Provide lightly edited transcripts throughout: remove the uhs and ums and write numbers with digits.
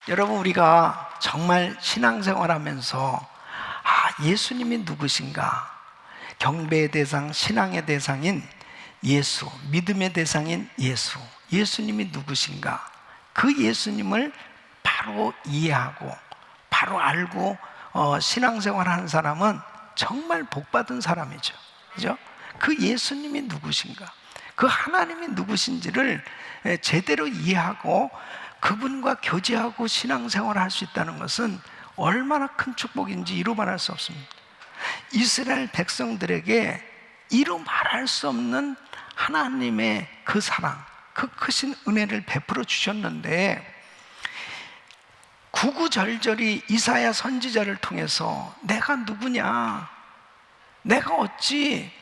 여러분, 우리가 정말 신앙생활 하면서 예수님이 누구신가? 경배의 대상, 신앙의 대상인 예수, 믿음의 대상인 예수, 예수님이 누구신가? 그 예수님을 바로 이해하고 바로 알고 신앙생활 하는 사람은 정말 복받은 사람이죠. 그죠? 그 예수님이 누구신가? 그 하나님이 누구신지를 제대로 이해하고 그분과 교제하고 신앙생활을 할 수 있다는 것은 얼마나 큰 축복인지 이루 말할 수 없습니다. 이스라엘 백성들에게 이루 말할 수 없는 하나님의 그 사랑, 그 크신 은혜를 베풀어 주셨는데, 구구절절히 이사야 선지자를 통해서 내가 누구냐, 내가 어찌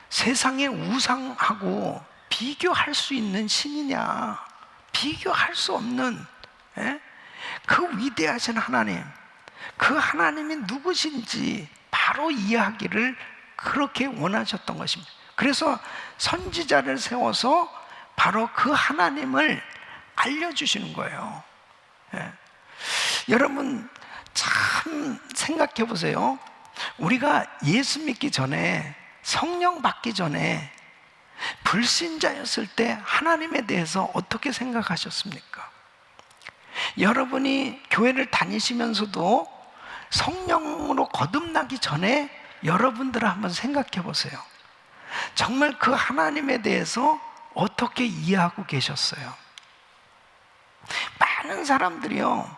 세상의 우상하고 비교할 수 있는 신이냐, 비교할 수 없는 그 위대하신 하나님, 그 하나님이 누구신지 바로 이해하기를 그렇게 원하셨던 것입니다. 그래서 선지자를 세워서 바로 그 하나님을 알려주시는 거예요. 여러분, 참 생각해 보세요. 우리가 예수 믿기 전에, 성령 받기 전에 불신자였을 때 하나님에 대해서 어떻게 생각하셨습니까? 여러분이 교회를 다니시면서도 성령으로 거듭나기 전에 여러분들 한번 생각해 보세요. 정말 그 하나님에 대해서 어떻게 이해하고 계셨어요? 많은 사람들이요,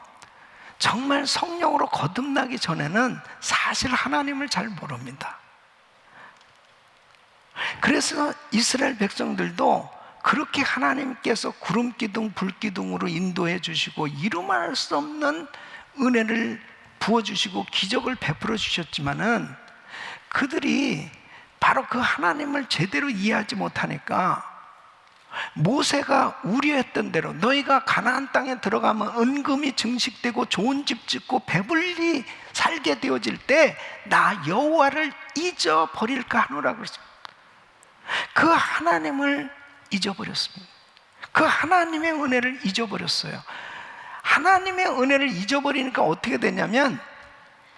정말 성령으로 거듭나기 전에는 사실 하나님을 잘 모릅니다. 그래서 이스라엘 백성들도 그렇게 하나님께서 구름기둥, 불기둥으로 인도해 주시고 이루 말할 수 없는 은혜를 부어주시고 기적을 베풀어 주셨지만은, 그들이 바로 그 하나님을 제대로 이해하지 못하니까 모세가 우려했던 대로 너희가 가나안 땅에 들어가면 은금이 증식되고 좋은 집 짓고 배불리 살게 되어질 때 나 여호와를 잊어버릴까 하노라 그랬습니다. 그 하나님을 잊어버렸습니다. 그 하나님의 은혜를 잊어버렸어요. 하나님의 은혜를 잊어버리니까 어떻게 되냐면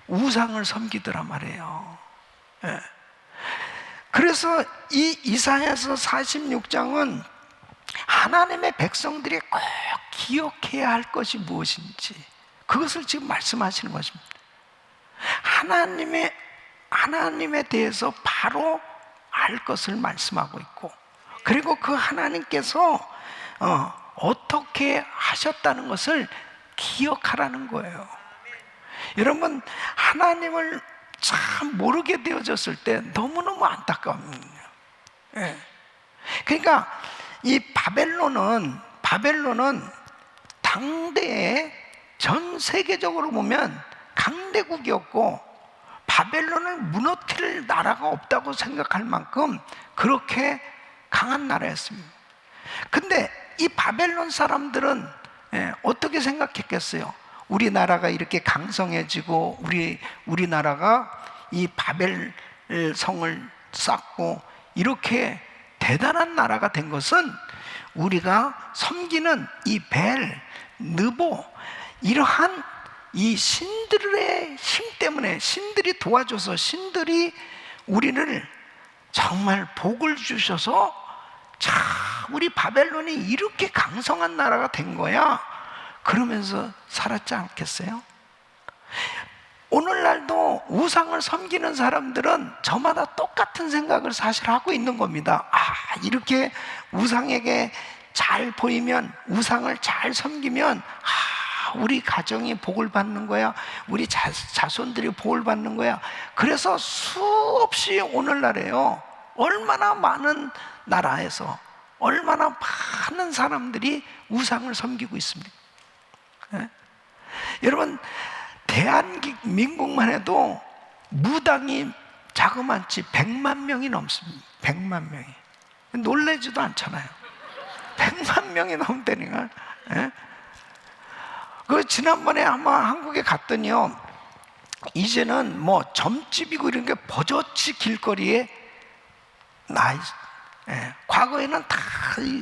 우상을 섬기더라 말이에요. 그래서 이 이사야서 46장은 하나님의 백성들이 꼭 기억해야 할 것이 무엇인지 그것을 지금 말씀하시는 것입니다. 하나님에 대해서 바로 알 것을 말씀하고 있고, 그리고 그 하나님께서 어떻게 하셨다는 것을 기억하라는 거예요. 여러분, 하나님을 참 모르게 되어졌을 때 너무너무 안타까웁니다. 그러니까 이 바벨론은 당대에 전 세계적으로 보면 강대국이었고, 바벨론을 무너뜨릴 나라가 없다고 생각할 만큼 그렇게 강한 나라였습니다. 근데 이 바벨론 사람들은 어떻게 생각했겠어요? 우리나라가 이렇게 강성해지고 우리나라가 이 바벨 성을 쌓고 이렇게 대단한 나라가 된 것은 우리가 섬기는 이 벨, 느보, 이러한 이 신들의 힘 때문에, 신들이 도와줘서, 신들이 우리를 정말 복을 주셔서 자, 우리 바벨론이 이렇게 강성한 나라가 된 거야, 그러면서 살았지 않겠어요? 오늘날도 우상을 섬기는 사람들은 저마다 똑같은 생각을 사실 하고 있는 겁니다. 이렇게 우상에게 잘 보이면, 우상을 잘 섬기면 우리 가정이 복을 받는 거야, 우리 자손들이 복을 받는 거야. 그래서 수없이 오늘날에요, 얼마나 많은 나라에서 얼마나 많은 사람들이 우상을 섬기고 있습니다. 여러분, 대한민국만 해도 무당이 자그마치 100만 명이 넘습니다. 100만 명이. 놀라지도 않잖아요. 100만 명이 넘다니까. 지난번에 아마 한국에 갔더니요, 이제는 뭐 점집이고 이런 게 버젓이 길거리에 과거에는 다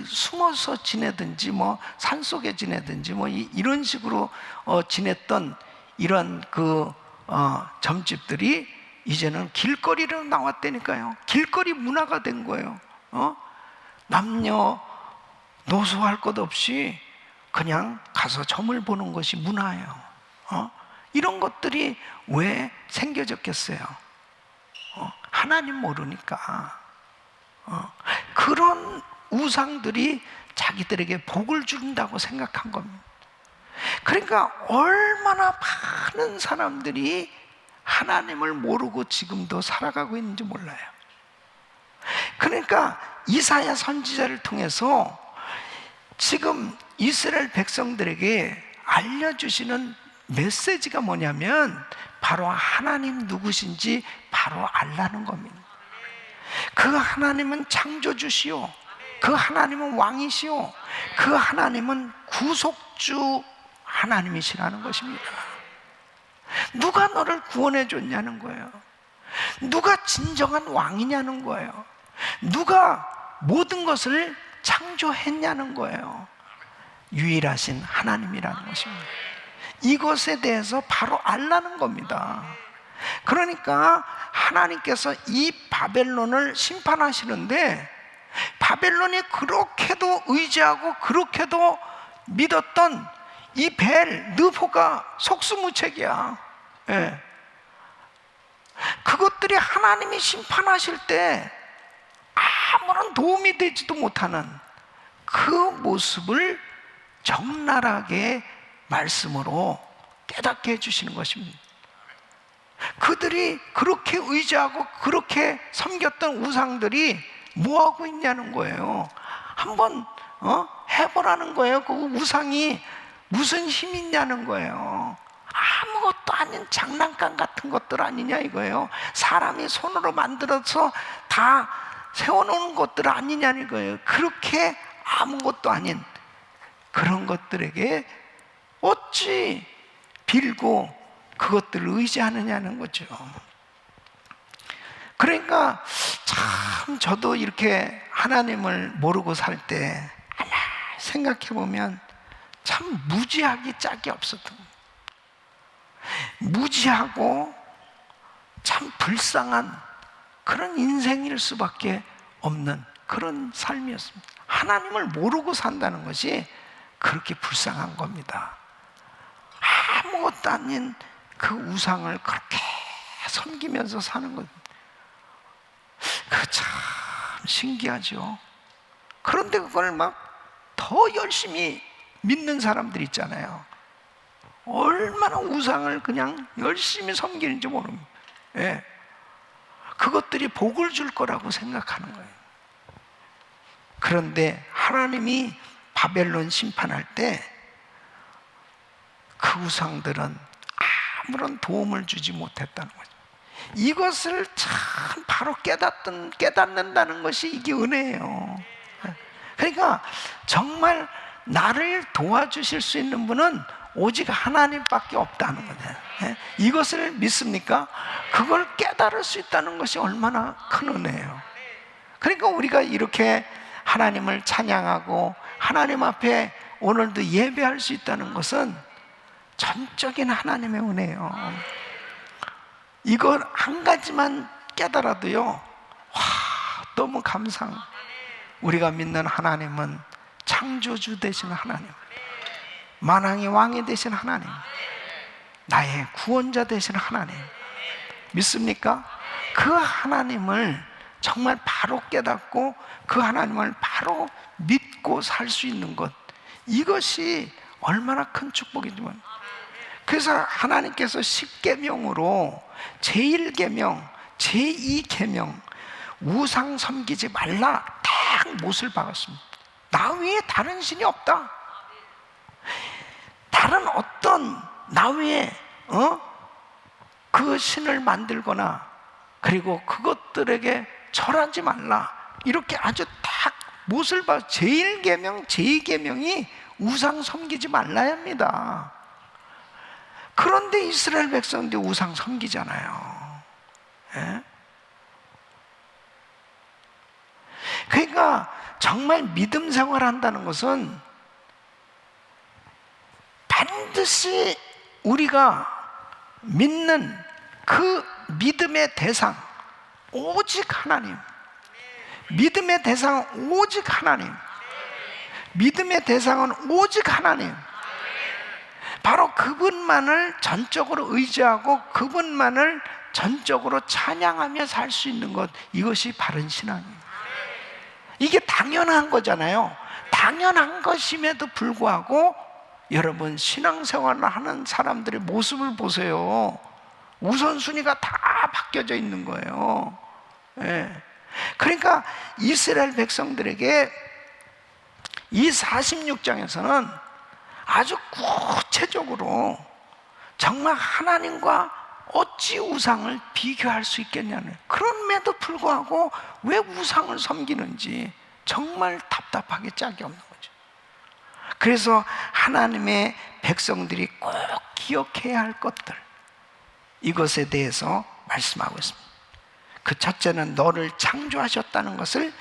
숨어서 지내든지 뭐 산속에 지내든지 뭐 이런 식으로 지냈던 이런 점집들이 이제는 길거리로 나왔다니까요. 길거리 문화가 된 거예요. 남녀 노소할 것 없이 그냥 가서 점을 보는 것이 문화예요. 이런 것들이 왜 생겨졌겠어요? 하나님 모르니까. 그런 우상들이 자기들에게 복을 준다고 생각한 겁니다. 그러니까 얼마나 많은 사람들이 하나님을 모르고 지금도 살아가고 있는지 몰라요. 그러니까 이사야 선지자를 통해서 지금 이스라엘 백성들에게 알려주시는 메시지가 뭐냐면 바로 하나님 누구신지 바로 알라는 겁니다. 그 하나님은 창조주시오, 그 하나님은 왕이시오, 그 하나님은 구속주 하나님이시라는 것입니다. 누가 너를 구원해 줬냐는 거예요. 누가 진정한 왕이냐는 거예요. 누가 모든 것을 창조했냐는 거예요. 유일하신 하나님이라는 것입니다. 이것에 대해서 바로 알라는 겁니다. 그러니까 하나님께서 이 바벨론을 심판하시는데, 바벨론이 그렇게도 의지하고 그렇게도 믿었던 이 느보가 속수무책이야. 그것들이 하나님이 심판하실 때 아무런 도움이 되지도 못하는 그 모습을 적나라하게 말씀으로 깨닫게 해주시는 것입니다. 그들이 그렇게 의지하고 그렇게 섬겼던 우상들이 뭐하고 있냐는 거예요. 한번 해보라는 거예요. 그 우상이 무슨 힘이 있냐는 거예요. 아무것도 아닌 장난감 같은 것들 아니냐 이거예요. 사람이 손으로 만들어서 다 세워놓은 것들 아니냐는 거예요. 그렇게 아무것도 아닌 그런 것들에게 어찌 빌고 그것들을 의지하느냐는 거죠. 그러니까 참 저도 이렇게 하나님을 모르고 살 때 생각해 보면 참 무지하기 짝이 없었던, 무지하고 참 불쌍한 그런 인생일 수밖에 없는 그런 삶이었습니다. 하나님을 모르고 산다는 것이 그렇게 불쌍한 겁니다. 아무것도 아닌 그 우상을 그렇게 섬기면서 사는 것, 그 참 신기하죠. 그런데 그걸 막 더 열심히 믿는 사람들 있잖아요. 얼마나 우상을 그냥 열심히 섬기는지 모릅니다. 그것들이 복을 줄 거라고 생각하는 거예요. 그런데 하나님이 바벨론 심판할 때 그 우상들은 아무런 도움을 주지 못했다는 거죠. 이것을 참 바로 깨닫는다는 것이 이게 은혜예요. 그러니까 정말 나를 도와주실 수 있는 분은 오직 하나님밖에 없다는 거죠. 이것을 믿습니까? 그걸 깨달을 수 있다는 것이 얼마나 큰 은혜예요. 그러니까 우리가 이렇게 하나님을 찬양하고 하나님 앞에 오늘도 예배할 수 있다는 것은 전적인 하나님의 은혜예요. 이걸 한 가지만 깨달아도요, 와, 너무 감사한. 우리가 믿는 하나님은 창조주 되신 하나님, 만왕의 왕이 되신 하나님, 나의 구원자 되신 하나님, 믿습니까? 그 하나님을 정말 바로 깨닫고 그 하나님을 바로 믿고 살 수 있는 것, 이것이 얼마나 큰 축복이지만. 그래서 하나님께서 10계명으로 제1계명, 제2계명 우상 섬기지 말라 딱 못을 박았습니다. 나 외에 다른 신이 없다. 다른 어떤 나 외에 그 신을 만들거나 그리고 그것들에게 절하지 말라, 이렇게 아주 딱 못을 박아. 제1계명, 제2계명이 우상 섬기지 말라야 합니다. 그런데 이스라엘 백성들이 우상 섬기잖아요. 그러니까 정말 믿음 생활한다는 것은 반드시 우리가 믿는 그 믿음의 대상, 오직 하나님. 믿음의 대상은 오직 하나님. 믿음의 대상은 오직 하나님. 바로 그분만을 전적으로 의지하고 그분만을 전적으로 찬양하며 살 수 있는 것, 이것이 바른 신앙이에요. 이게 당연한 거잖아요. 당연한 것임에도 불구하고 여러분, 신앙생활을 하는 사람들의 모습을 보세요. 우선순위가 다 바뀌어져 있는 거예요. 예. 그러니까 이스라엘 백성들에게 이 46장에서는 아주 구체적으로 정말 하나님과 어찌 우상을 비교할 수 있겠냐는, 그럼에도 불구하고 왜 우상을 섬기는지 정말 답답하게 짝이 없는 거죠. 그래서 하나님의 백성들이 꼭 기억해야 할 것들, 이것에 대해서 말씀하고 있습니다. 그 첫째는 너를 창조하셨다는 것을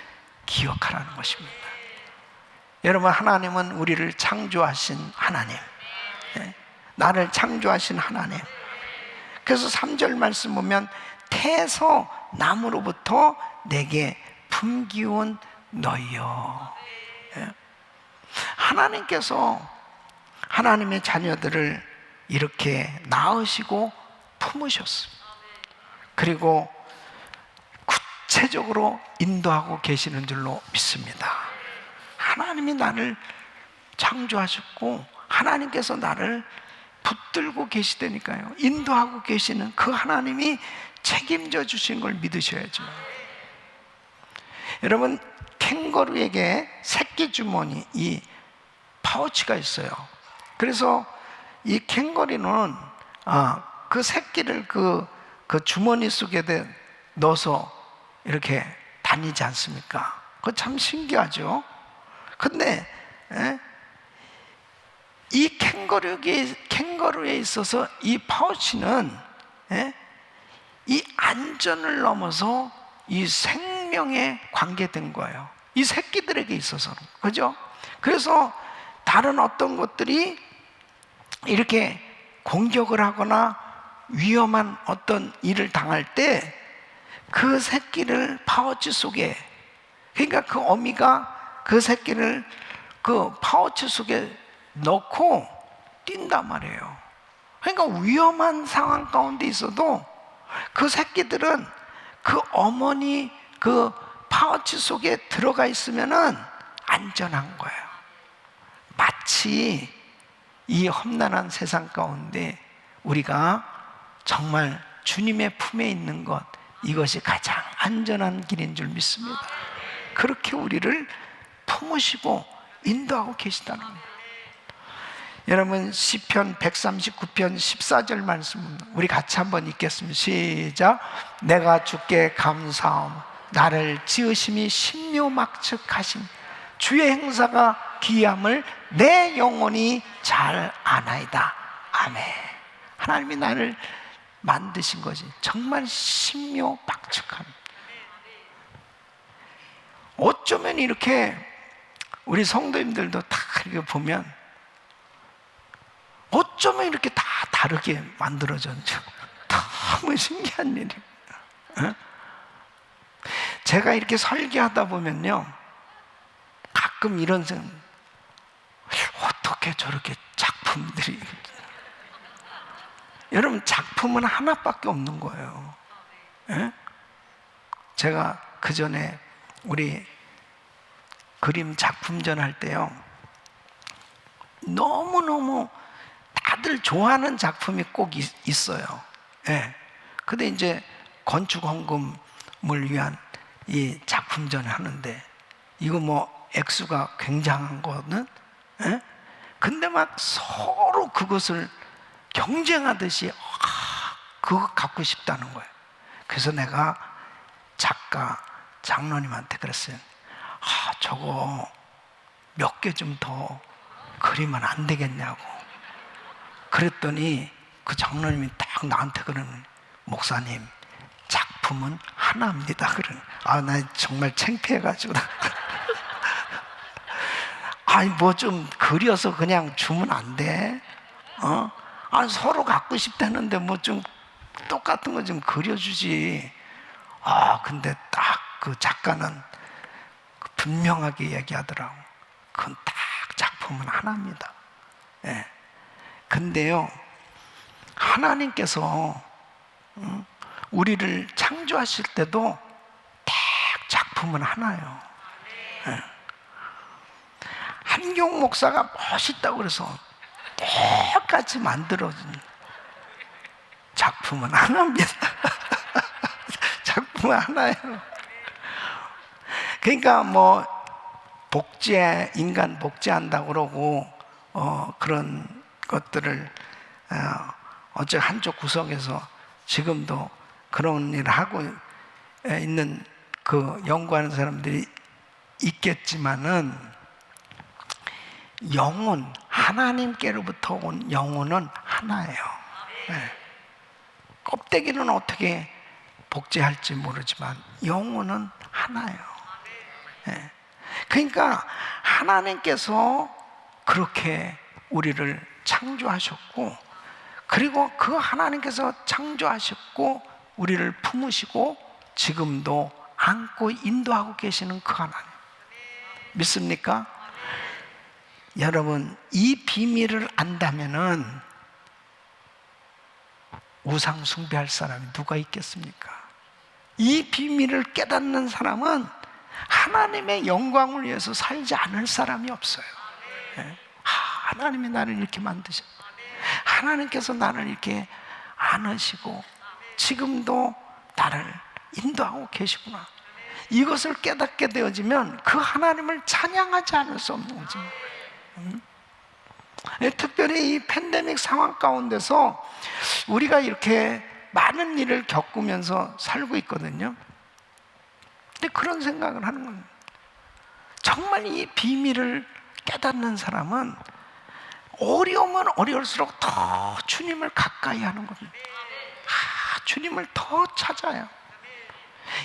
기억하라는 것입니다. 여러분, 하나님은 우리를 창조하신 하나님, 나를 창조하신 하나님. 그래서 3절 말씀 보면 태에서 나무로부터 내게 품기운 너희여. 하나님께서 하나님의 자녀들을 이렇게 낳으시고 품으셨습니다. 그리고 구체적으로 인도하고 계시는 줄로 믿습니다. 하나님이 나를 창조하셨고 하나님께서 나를 붙들고 계시다니까요. 인도하고 계시는 그 하나님이 책임져 주신 걸 믿으셔야죠. 여러분, 캥거루에게 새끼 주머니, 이 파우치가 있어요. 그래서 이 캥거루는 그 새끼를 그 주머니 속에 넣어서 이렇게 다니지 않습니까? 그거 참 신기하죠. 근데 이 캥거루에 있어서 이 파우치는 이 안전을 넘어서 이 생명에 관계된 거예요. 이 새끼들에게 있어서는. 그죠? 그래서 다른 어떤 것들이 이렇게 공격을 하거나 위험한 어떤 일을 당할 때 그 새끼를 파우치 속에, 그러니까 그 어미가 그 새끼를 그 파우치 속에 넣고 뛴단 말이에요. 그러니까 위험한 상황 가운데 있어도 그 새끼들은 그 어머니 그 파우치 속에 들어가 있으면은 안전한 거예요. 마치 이 험난한 세상 가운데 우리가 정말 주님의 품에 있는 것, 이것이 가장 안전한 길인 줄 믿습니다. 그렇게 우리를 품으시고 인도하고 계시다는 겁니다. 여러분, 시편 139편 14절 말씀 우리 같이 한번 읽겠습니다. 시작. 내가 주께 감사하오. 나를 지으심이 신묘막측하심. 주의 행사가 기이함을 내 영혼이 잘 아나이다. 아멘. 하나님이 나를 만드신 것이 정말 신묘막측함. 어쩌면 이렇게 우리 성도님들도 다 이렇게 보면 어쩌면 이렇게 다 다르게 만들어졌죠. 너무 신기한 일이에요. 제가 이렇게 설계하다 보면요, 가끔 이런 생각, 어떻게 저렇게 작품들이. 여러분, 작품은 하나밖에 없는 거예요. 제가 그 전에 우리 그림 작품전 할 때요, 너무너무 다들 좋아하는 작품이 꼭 있어요. 근데 이제 건축 헌금을 위한 이 작품전을 하는데, 이거 뭐 액수가 굉장한 거는, 근데 막 서로 그것을 경쟁하듯이 그거 갖고 싶다는 거예요. 그래서 내가 작가 장로님한테 그랬어요. 저거 몇 개 좀 더 그리면 안 되겠냐고. 그랬더니 그 장로님이 딱 나한테 그러는, 목사님, 작품은 하나입니다. 그러는. 나 정말 창피해가지고 아니 뭐 좀 그려서 그냥 주면 안 돼? 아니 서로 갖고 싶다는데 뭐 좀 똑같은 거 좀 그려주지. 근데 딱 그 작가는 분명하게 얘기하더라고. 그건 딱 작품은 하나입니다. 예. 근데요, 하나님께서 우리를 창조하실 때도 딱 작품은 하나예요. 예. 한경 목사가 멋있다고 그래서 똑같이 만들어진 작품은 하나입니다. 작품은 하나예요. 그러니까 뭐 인간 복제한다고 그러고 그런 것들을 어째 한쪽 구석에서 지금도 그런 일을 하고 있는 그 연구하는 사람들이 있겠지만은 영혼, 하나님께로부터 온 영혼은 하나예요. 네. 껍데기는 어떻게 복제할지 모르지만 영혼은 하나예요. 네. 그러니까 하나님께서 그렇게 우리를 창조하셨고, 그리고 그 하나님께서 창조하셨고 우리를 품으시고 지금도 안고 인도하고 계시는 그 하나님 믿습니까? 여러분, 이 비밀을 안다면은 우상 숭배할 사람이 누가 있겠습니까? 이 비밀을 깨닫는 사람은 하나님의 영광을 위해서 살지 않을 사람이 없어요. 하나님이 나를 이렇게 만드셨다. 하나님께서 나를 이렇게 안으시고 지금도 나를 인도하고 계시구나. 이것을 깨닫게 되어지면 그 하나님을 찬양하지 않을 수 없는 거죠. 특별히 이 팬데믹 상황 가운데서 우리가 이렇게 많은 일을 겪으면서 살고 있거든요. 근데 그런 생각을 하는 겁니다. 정말 이 비밀을 깨닫는 사람은 어려우면 어려울수록 더 주님을 가까이 하는 겁니다. 주님을 더 찾아요.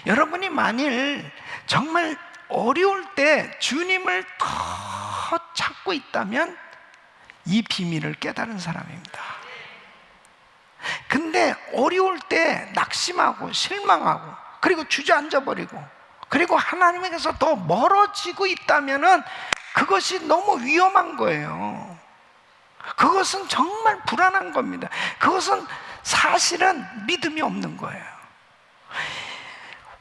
여러분이 만일 정말 어려울 때 주님을 더 찾고 있다면 이 비밀을 깨달은 사람입니다. 근데 어려울 때 낙심하고 실망하고 그리고 주저앉아 버리고 그리고 하나님에게서 더 멀어지고 있다면 그것이 너무 위험한 거예요. 그것은 정말 불안한 겁니다. 그것은 사실은 믿음이 없는 거예요.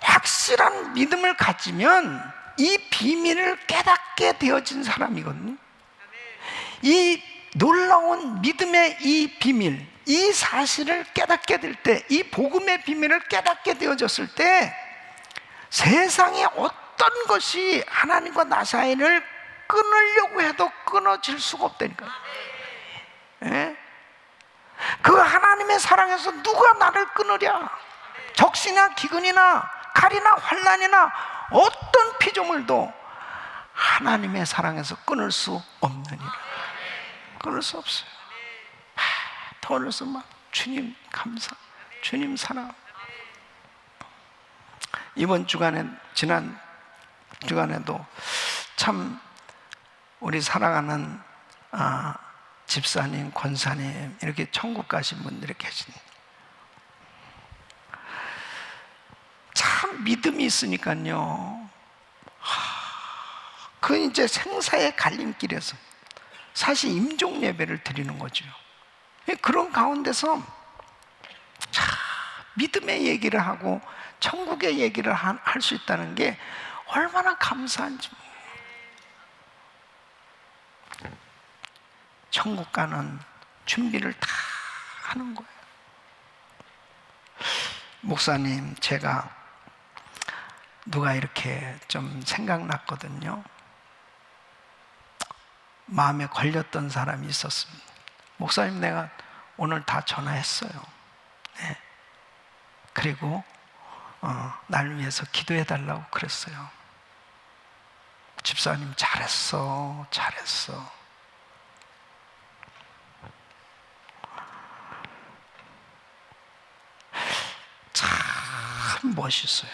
확실한 믿음을 가지면 이 비밀을 깨닫게 되어진 사람이거든요. 이 놀라운 믿음의 이 비밀, 이 사실을 깨닫게 될 때, 이 복음의 비밀을 깨닫게 되어졌을 때 세상에 어떤 것이 하나님과 나 사이를 끊으려고 해도 끊어질 수가 없다니까요. 예? 그 하나님의 사랑에서 누가 나를 끊으랴? 적시나 기근이나 칼이나 환난이나 어떤 피조물도 하나님의 사랑에서 끊을 수 없느니라. 끊을 수 없어요. 더러서 막 주님 감사, 주님 사랑. 이번 주간에, 지난 주간에도 참 우리 사랑하는 집사님, 권사님 이렇게 천국 가신 분들이 계십니다. 참 믿음이 있으니까요. 그 이제 생사의 갈림길에서 사실 임종 예배를 드리는 거죠. 그런 가운데서 참 믿음의 얘기를 하고 천국의 얘기를 할 수 있다는 게 얼마나 감사한지. 천국 가는 준비를 다 하는 거예요. 목사님, 제가 누가 이렇게 좀 생각났거든요. 마음에 걸렸던 사람이 있었습니다. 목사님, 내가 오늘 다 전화했어요. 네. 그리고 날 위해서 기도해 달라고 그랬어요. 집사님, 잘했어, 잘했어. 참 멋있어요.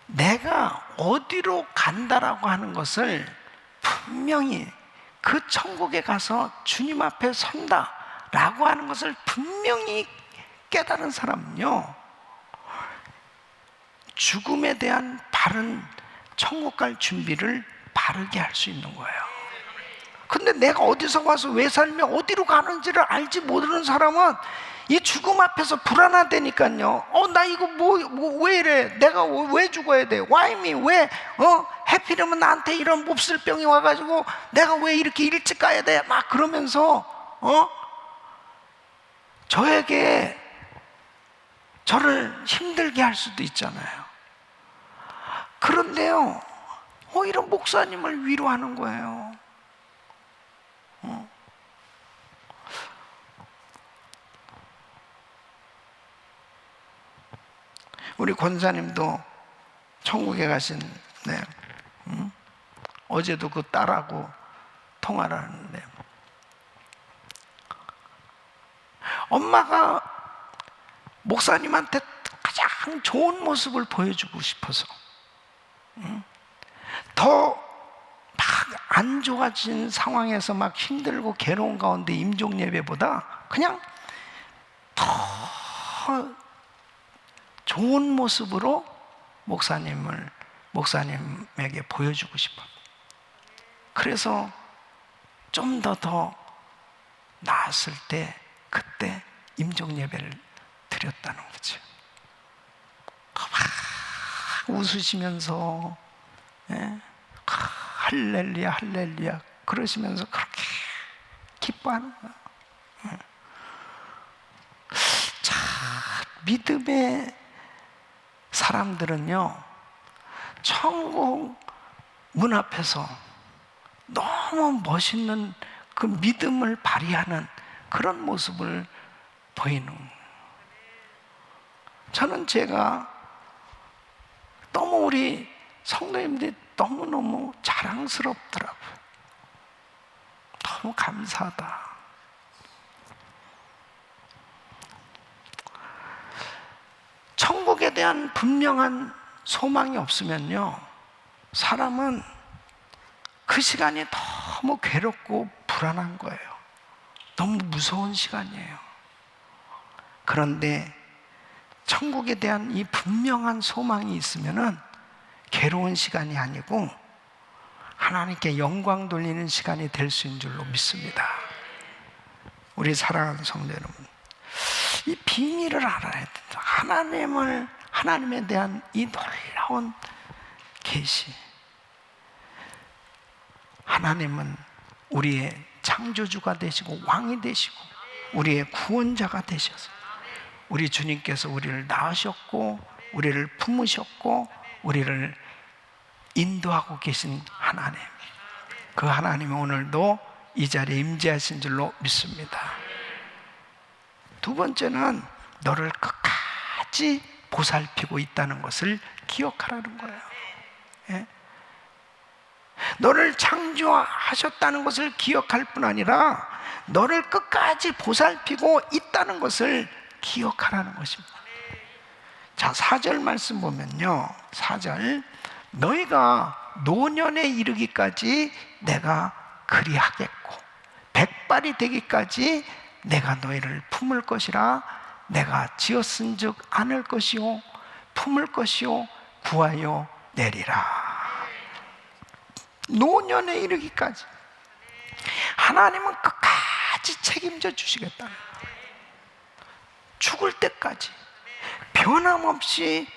내가 어디로 간다라고 하는 것을 분명히 그 천국에 가서 주님 앞에 선다라고 하는 것을 분명히 깨달은 사람은요, 죽음에 대한 바른 천국 갈 준비를 바르게 할 수 있는 거예요. 근데 내가 어디서 와서 왜 살며 어디로 가는지를 알지 모르는 사람은 이 죽음 앞에서 불안하다니까요. 나 이거 왜 이래? 내가 왜 죽어야 돼? Why me? 왜? 해피려면 나한테 이런 몹쓸 병이 와가지고 내가 왜 이렇게 일찍 가야 돼? 막 그러면서 저에게 저를 힘들게 할 수도 있잖아요. 그런데요, 이런 목사님을 위로하는 거예요. 우리 권사님도 천국에 가신, 어제도 그 딸하고 통화를 하는데, 엄마가 목사님한테 가장 좋은 모습을 보여주고 싶어서 더 막 안 좋아진 상황에서 막 힘들고 괴로운 가운데 임종 예배보다 그냥 더 좋은 모습으로 목사님에게 보여주고 싶어. 그래서 좀 더 나았을 때 그때 임종 예배를 드렸다는 거죠. 막 웃으시면서, 할렐루야 할렐루야 그러시면서 그렇게 기뻐하는 거예요. 자, 믿음의 사람들은요, 천국 문 앞에서 너무 멋있는 그 믿음을 발휘하는 그런 모습을 보이는. 저는 제가 너무 우리 성도님들이 너무너무 자랑스럽더라고요. 너무 감사하다. 천국에 대한 분명한 소망이 없으면요, 사람은 그 시간이 너무 괴롭고 불안한 거예요. 너무 무서운 시간이에요. 그런데 천국에 대한 이 분명한 소망이 있으면은 괴로운 시간이 아니고 하나님께 영광 돌리는 시간이 될 수 있는 줄로 믿습니다. 우리 사랑하는 성도 여러분, 이 비밀을 알아야 된다. 하나님에 대한 이 놀라운 계시. 하나님은 우리의 창조주가 되시고 왕이 되시고 우리의 구원자가 되셔서 우리 주님께서 우리를 낳으셨고 우리를 품으셨고 우리를 인도하고 계신 하나님, 그 하나님이 오늘도 이 자리에 임재하신 줄로 믿습니다. 두 번째는 너를 끝까지 보살피고 있다는 것을 기억하라는 거예요. 예? 너를 창조하셨다는 것을 기억할 뿐 아니라 너를 끝까지 보살피고 있다는 것을 기억하라는 것입니다. 자, 4절 말씀 보면요, 4절, 너희가 노년에 이르기까지 내가 그리하겠고 백발이 되기까지 내가 너희를 품을 것이라. 내가 지었은즉 안을 것이요 품을 것이요 구하여 내리라. 노년에 이르기까지 하나님은 끝까지 책임져 주시겠다. 죽을 때까지 변함없이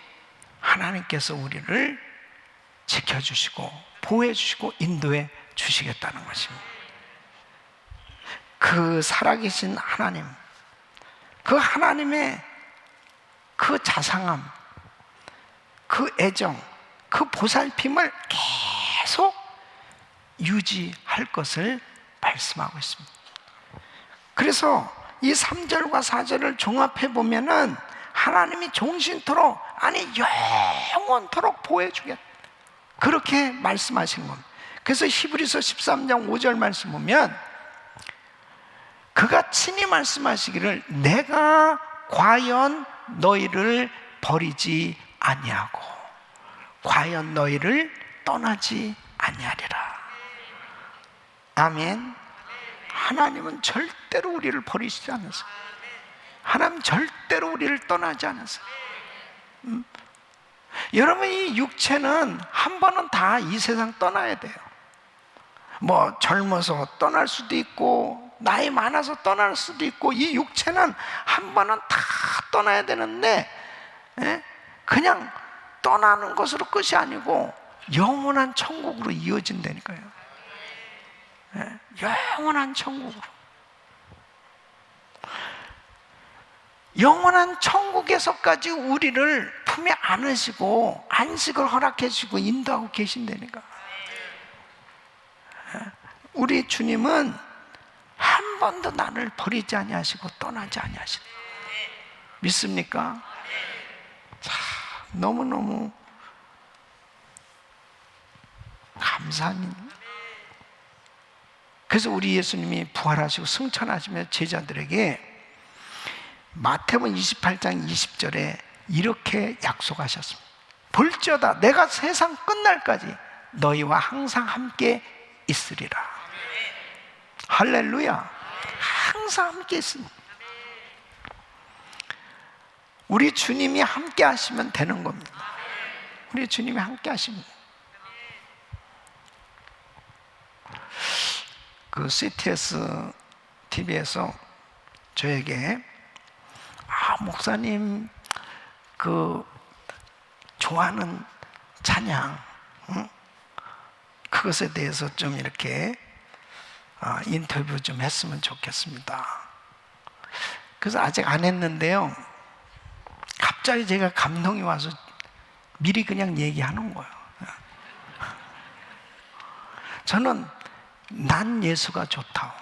하나님께서 우리를 지켜주시고 보호해주시고 인도해 주시겠다는 것입니다. 그 살아계신 하나님, 그 하나님의 그 자상함, 그 애정, 그 보살핌을 계속 유지할 것을 말씀하고 있습니다. 그래서 이 3절과 4절을 종합해 보면은 하나님이 종신토록, 아니 영원토록 보호해주겠다, 그렇게 말씀하신 겁니다. 그래서 히브리서 13장 5절 말씀 보면 그가 친히 말씀하시기를 내가 과연 너희를 버리지 아니하고 과연 너희를 떠나지 아니하리라. 아멘. 하나님은 절대로 우리를 버리시지 않으세요. 하나님 절대로 우리를 떠나지 않으세요. 여러분, 이 육체는 한 번은 다 이 세상 떠나야 돼요. 뭐 젊어서 떠날 수도 있고 나이 많아서 떠날 수도 있고, 이 육체는 한 번은 다 떠나야 되는데, 그냥 떠나는 것으로 끝이 아니고 영원한 천국으로 이어진다니까요. 영원한 천국으로. 영원한 천국에서까지 우리를 품에 안으시고 안식을 허락해 주시고 인도하고 계신다니까. 우리 주님은 한 번도 나를 버리지 아니하시고 떠나지 아니하시다. 믿습니까? 자, 너무너무 감사한 일. 그래서 우리 예수님이 부활하시고 승천하시며 제자들에게 마태복음 28장 20절에 이렇게 약속하셨습니다. 볼지어다 내가 세상 끝날까지 너희와 항상 함께 있으리라. 할렐루야. 항상 함께 있습니다. 우리 주님이 함께 하시면 되는 겁니다. 우리 주님이 함께 하시면. 그 CTS TV에서 저에게 목사님 그 좋아하는 찬양, 그것에 대해서 좀 이렇게 인터뷰 좀 했으면 좋겠습니다. 그래서 아직 안 했는데요, 갑자기 제가 감동이 와서 미리 그냥 얘기하는 거예요. 저는 난 예수가 좋다.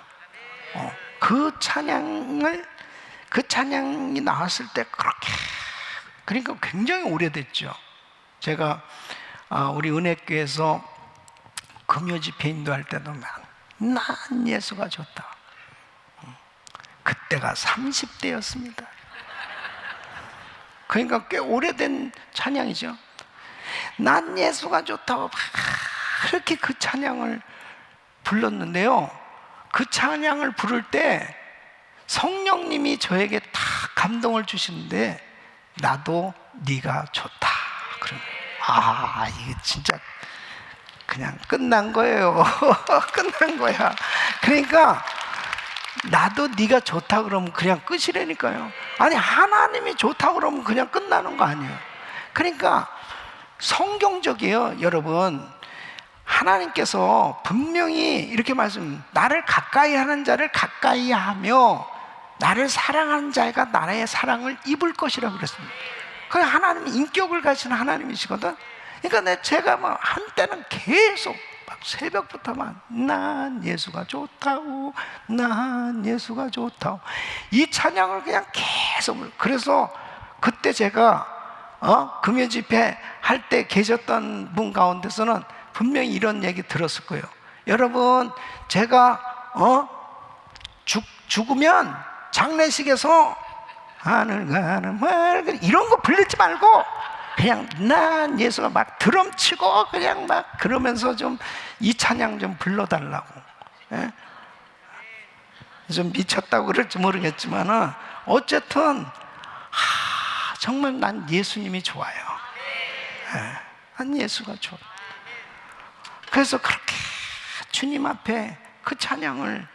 그 찬양이 나왔을 때 그러니까 굉장히 오래됐죠. 제가 우리 은혜교회에서 금요 집회 인도할 때도 난 예수가 좋다. 그때가 30대였습니다. 그러니까 꽤 오래된 찬양이죠. 난 예수가 좋다고 그렇게 그 찬양을 불렀는데요, 그 찬양을 부를 때 성령님이 저에게 다 감동을 주시는데, 나도 네가 좋다. 그러면 이게 진짜 그냥 끝난 거예요. 끝난 거야. 그러니까 나도 네가 좋다 그러면 그냥 끝이라니까요. 아니, 하나님이 좋다 그러면 그냥 끝나는 거 아니에요. 그러니까 성경적이에요, 여러분. 하나님께서 분명히 이렇게 나를 가까이 하는 자를 가까이 하며 나를 사랑하는 자가 나의 사랑을 입을 것이라고 그랬습니다. 그 하나님이 인격을 가진 하나님이시거든. 그러니까 제가 한때는 계속 새벽부터 난 예수가 좋다고, 난 예수가 좋다고 이 찬양을 그냥 계속. 그래서 그때 제가 금요 집회 할 때 계셨던 분 가운데서는 분명히 이런 얘기 들었을 거예요. 여러분, 제가 죽으면 장례식에서 하늘 가는 말 이런 거 불리지 말고 그냥 난 예수가 막 드럼 치고 그냥 막 그러면서 좀 이 찬양 좀 불러달라고. 좀 미쳤다고 그럴지 모르겠지만은 어쨌든 정말 난 예수님이 좋아요. 난 예수가 좋아. 그래서 그렇게 주님 앞에 그 찬양을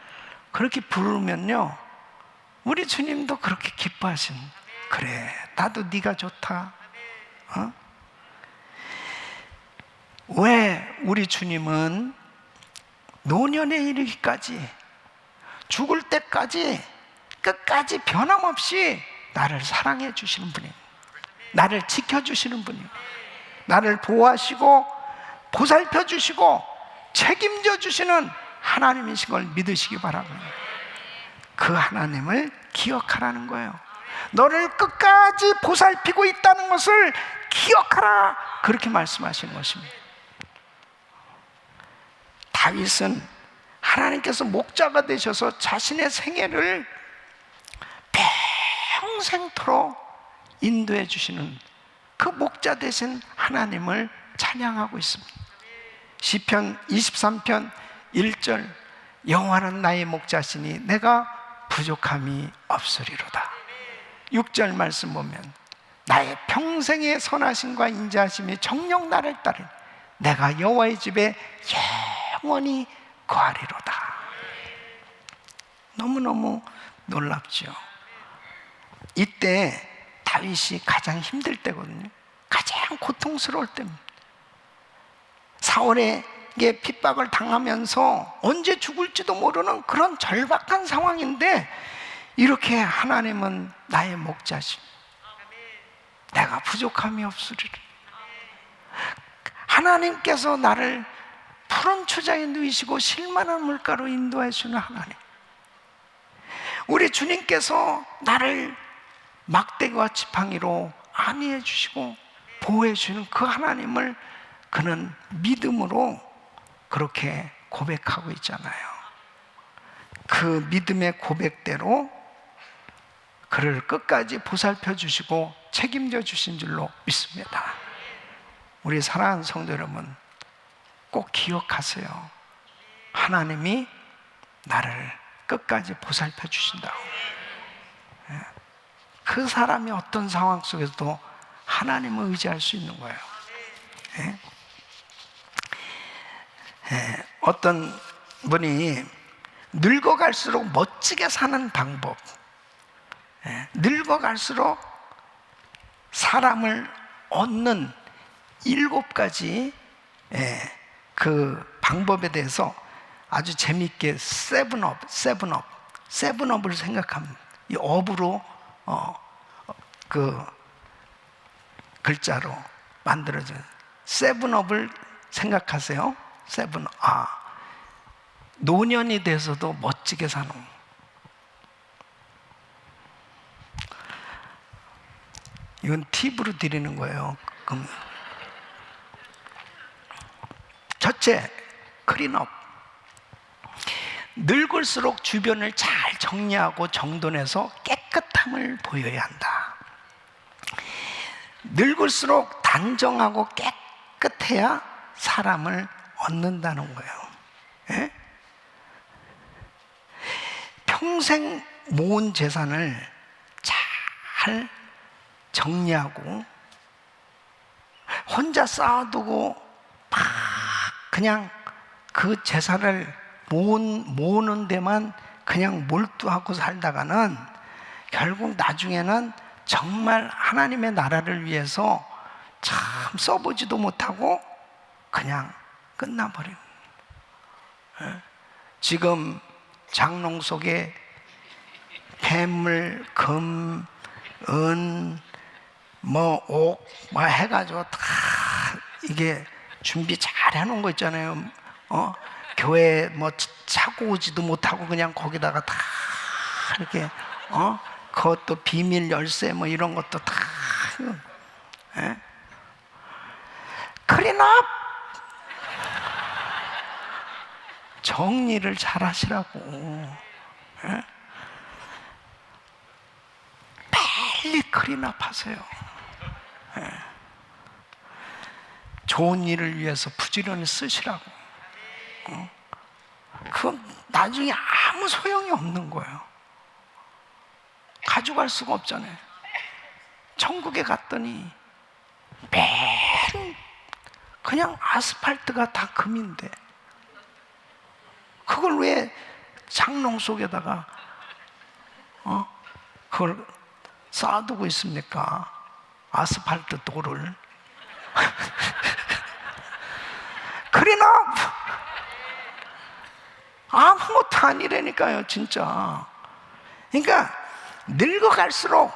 그렇게 부르면요, 우리 주님도 그렇게 기뻐하신. 그래, 나도 네가 좋다. 왜 우리 주님은 노년에 이르기까지, 죽을 때까지 끝까지 변함없이 나를 사랑해 주시는 분이에요. 나를 지켜주시는 분이에요. 나를 보호하시고 보살펴 주시고 책임져 주시는 하나님이신 걸 믿으시기 바랍니다. 그 하나님을 기억하라는 거예요. 너를 끝까지 보살피고 있다는 것을 기억하라, 그렇게 말씀하시는 것입니다. 다윗은 하나님께서 목자가 되셔서 자신의 생애를 평생토록 인도해 주시는 그 목자 되신 하나님을 찬양하고 있습니다. 시편 23편 1절, 여호와는 나의 목자시니 내가 부족함이 없으리로다. 6절 말씀 보면 나의 평생의 선하심과 인자하심이 정녕 나를 따르니 내가 여호와의 집에 영원히 거하리로다. 너무너무 놀랍죠. 이때 다윗이 가장 힘들 때거든요. 가장 고통스러울 때입니다. 사울에게 핍박을 당하면서 언제 죽을지도 모르는 그런 절박한 상황인데, 이렇게 하나님은 나의 목자심, 내가 부족함이 없으리라. 하나님께서 나를 푸른 초장에 누이시고 실만한 물가로 인도해 주는 하나님, 우리 주님께서 나를 막대기와 지팡이로 안위해 주시고 보호해 주는 그 하나님을 그는 믿음으로 그렇게 고백하고 있잖아요. 그 믿음의 고백대로 그를 끝까지 보살펴 주시고 책임져 주신 줄로 믿습니다. 우리 사랑하는 성도 여러분, 꼭 기억하세요. 하나님이 나를 끝까지 보살펴 주신다고. 그 사람이 어떤 상황 속에서도 하나님을 의지할 수 있는 거예요. 어떤 분이 늙어갈수록 멋지게 사는 방법, 늙어갈수록 사람을 얻는 7가지 그 방법에 대해서 아주 재미있게 세븐업을 생각합니다. 이 업으로 그 글자로 만들어진 세븐업을 생각하세요. 세븐업. 노년이 돼서도 멋지게 사는. 이건 팁으로 드리는 거예요. 그럼 첫째, 클린업. 늙을수록 주변을 잘 정리하고 정돈해서 깨끗함을 보여야 한다. 늙을수록 단정하고 깨끗해야 사람을 얻는다는 거예요. 예? 평생 모은 재산을 잘 정리하고 혼자 쌓아두고 막 그냥 그 재산을 모으는 데만 그냥 몰두하고 살다가는 결국 나중에는 정말 하나님의 나라를 위해서 참 써보지도 못하고 그냥 끝나버립니다. 지금 장롱 속에 폐물, 금, 은, 옥 해가지고 다 이게 준비 잘 해놓은 거 있잖아요. 교회 차고 오지도 못하고 그냥 거기다가 다 이렇게 그것도 비밀 열쇠 이런 것도 다 클린업, 정리를 잘 하시라고. 빨리 클린업 하세요. 좋은 일을 위해서 부지런히 쓰시라고. 그건 나중에 아무 소용이 없는 거예요. 가져갈 수가 없잖아요. 천국에 갔더니 맨 그냥 아스팔트가 다 금인데 그걸 왜 장롱 속에다가 그걸 쌓아두고 있습니까? 아스팔트 돌을. 클린업! 아무것도 아니라니까요, 진짜. 그러니까 늙어갈수록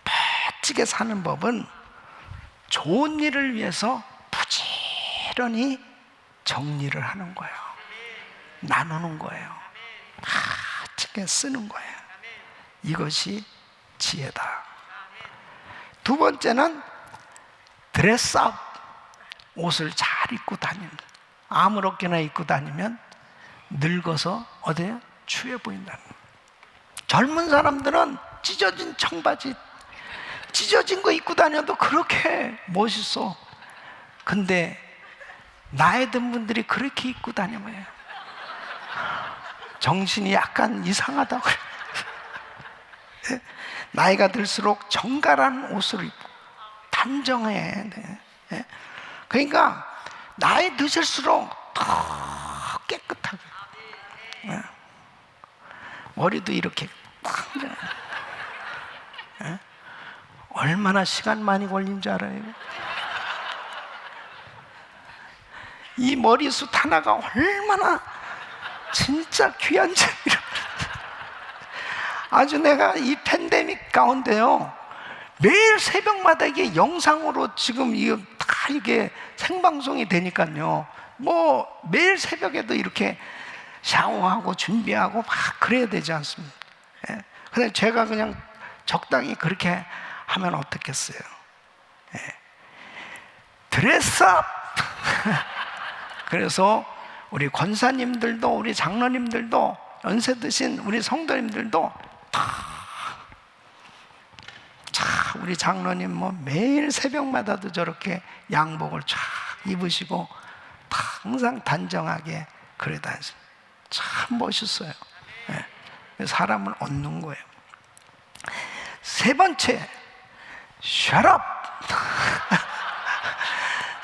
멋지게 사는 법은 좋은 일을 위해서 부지런히 정리를 하는 거예요. 나누는 거예요. 멋지게 쓰는 거예요. 이것이 지혜다. 두 번째는 드레스업. 옷을 잘 입고 다니는. 아무렇게나 입고 다니면 늙어서 어디에 추해 보인다는 거예요. 젊은 사람들은 찢어진 청바지, 찢어진 거 입고 다녀도 그렇게 멋있어. 근데 나이 든 분들이 그렇게 입고 다니면 정신이 약간 이상하다고 그래. 나이가 들수록 정갈한 옷을 입고 단정해야 돼. 그러니까 나이 드실수록 더 깨끗하게, 머리도 이렇게 딱, 얼마나 시간 많이 걸린 줄 알아요? 이 머리숱 하나가 얼마나 진짜 귀한 점이라. 아주 내가 이 팬데믹 가운데요, 매일 새벽마다 이게 영상으로 지금 이게 다 이게 생방송이 되니까요, 뭐 매일 새벽에도 이렇게 샤워하고 준비하고 막 그래야 되지 않습니까? 근데 제가 그냥 적당히 그렇게 하면 어떻겠어요? 드레스업! 그래서 우리 권사님들도, 우리 장로님들도, 연세 드신 우리 성도님들도 우리 장로님 뭐 매일 새벽마다도 저렇게 양복을 쫙 입으시고 항상 단정하게 그래 다니세요. 참 멋있어요. 사람을 얻는 거예요. 세 번째, shut up.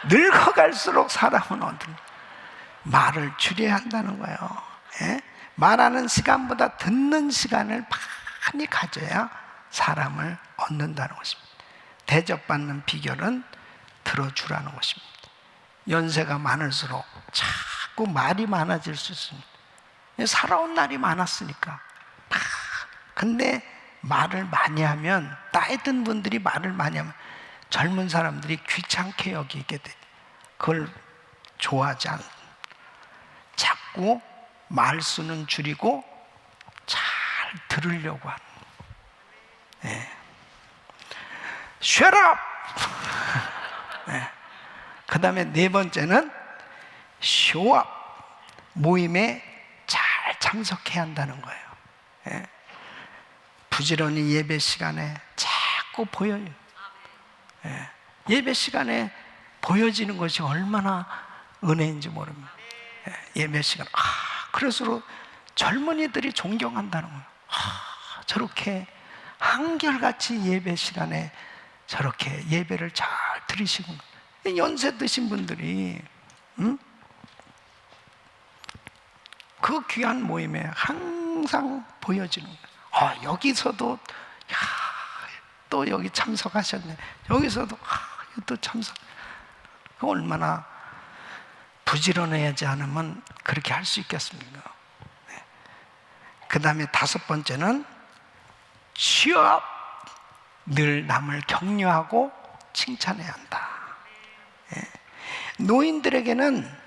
늙어갈수록 사람은 얻는, 말을 줄여야 한다는 거예요. 말하는 시간보다 듣는 시간을 많이 가져야 사람을 얻는다는 것입니다. 대접받는 비결은 들어주라는 것입니다. 연세가 많을수록 자꾸 말이 많아질 수 있습니다. 살아온 날이 많았으니까. 근데 말을 많이 하면, 나이 든 분들이 말을 많이 하면 젊은 사람들이 귀찮게 여기게 돼. 그걸 좋아하지 않는. 자꾸 말수는 줄이고 잘 들으려고 하는. Shut up! 그 다음에 네 번째는 show up. 모임에 잘 참석해야 한다는 거예요. 부지런히 예배 시간에 자꾸 보여요. 예배 시간에 보여지는 것이 얼마나 은혜인지 모릅니다. 예배 시간, 그럴수록 젊은이들이 존경한다는 거예요. 저렇게 한결같이 예배 시간에 저렇게 예배를 잘 드리시고, 연세 드신 분들이 그 귀한 모임에 항상 보여지는 거예요. 여기서도 또 여기 참석하셨네. 여기서도 또 참석. 얼마나 부지런해야지 않으면 그렇게 할 수 있겠습니까? 그 다음에 다섯 번째는 취업. 늘 남을 격려하고 칭찬해야 한다. 노인들에게는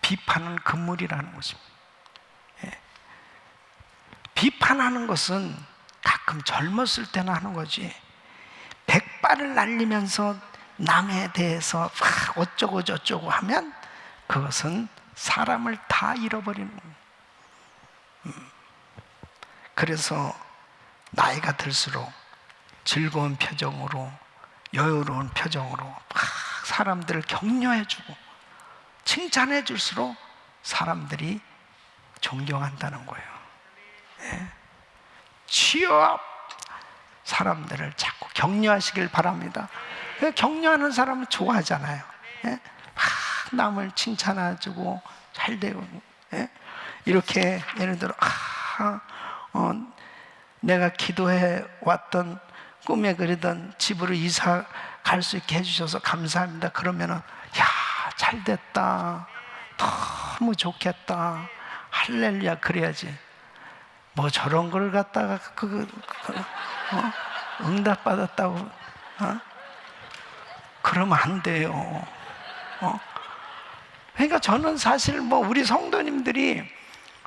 비판은 금물이라는 것입니다. 비판하는 것은 가끔 젊었을 때나 하는 거지, 백발을 날리면서 남에 대해서 어쩌고 저쩌고 하면 그것은 사람을 다 잃어버리는 겁니다. 그래서 나이가 들수록 즐거운 표정으로, 여유로운 표정으로 막 사람들을 격려해주고 칭찬해 줄수록 사람들이 존경한다는 거예요. 취업. 사람들을 자꾸 격려하시길 바랍니다. 격려하는 사람은 좋아하잖아요. 막 남을 칭찬해주고 잘 되고, 이렇게 예를 들어 내가 기도해 왔던, 꿈에 그리던 집으로 이사 갈 수 있게 해주셔서 감사합니다. 그러면은 잘 됐다, 너무 좋겠다, 할렐루야 그래야지. 뭐 저런 걸 갖다가 응답받았다고 그러면 안 돼요. 그러니까 저는 사실 뭐 우리 성도님들이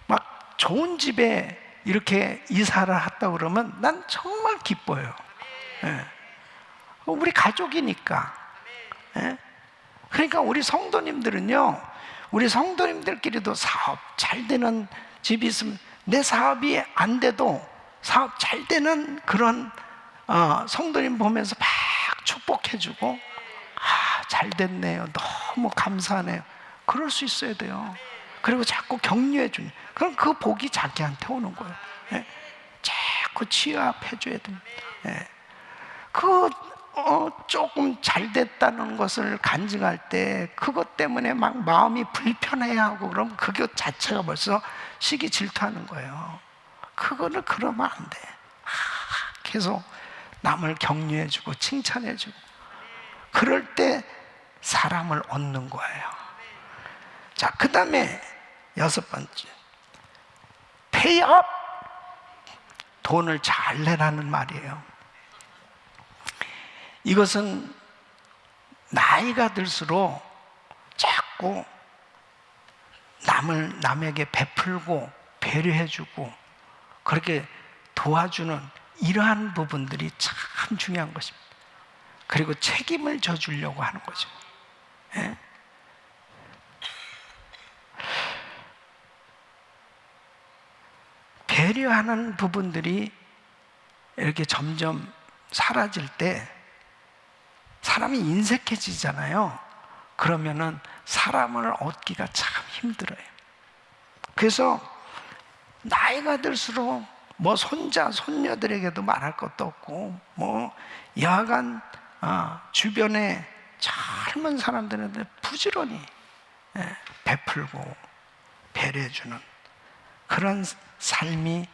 막 좋은 집에 이렇게 이사를 했다고 그러면 난 정말 기뻐요. 우리 가족이니까. 그러니까 우리 성도님들은요, 우리 성도님들끼리도 사업 잘 되는 집이 있으면 내 사업이 안 돼도 사업 잘 되는 그런 성도님 보면서 막 축복해주고, 잘 됐네요, 너무 감사하네요, 그럴 수 있어야 돼요. 그리고 자꾸 격려해주는, 그럼 그 복이 자기한테 오는 거예요. 예? 자꾸 취합해줘야 됩니다. 예. 조금 잘 됐다는 것을 간증할 때 그것 때문에 막 마음이 불편해하고 그럼 그것 자체가 벌써 시기 질투하는 거예요. 그거는 그러면 안 돼. 계속 남을 격려해주고 칭찬해주고, 그럴 때 사람을 얻는 거예요. 자, 그 다음에 6번째, pay up. 돈을 잘 내라는 말이에요. 이것은 나이가 들수록 자꾸 남에게 베풀고 배려해주고 그렇게 도와주는 이러한 부분들이 참 중요한 것입니다. 그리고 책임을 져주려고 하는 거죠. 예? 배려하는 부분들이 이렇게 점점 사라질 때 사람이 인색해지잖아요. 그러면은 사람을 얻기가 참 힘들어요. 그래서 나이가 들수록 뭐 손자, 손녀들에게도 말할 것도 없고, 뭐 여하간 주변에 젊은 사람들한테 부지런히 베풀고 배려해주는 그런 삶이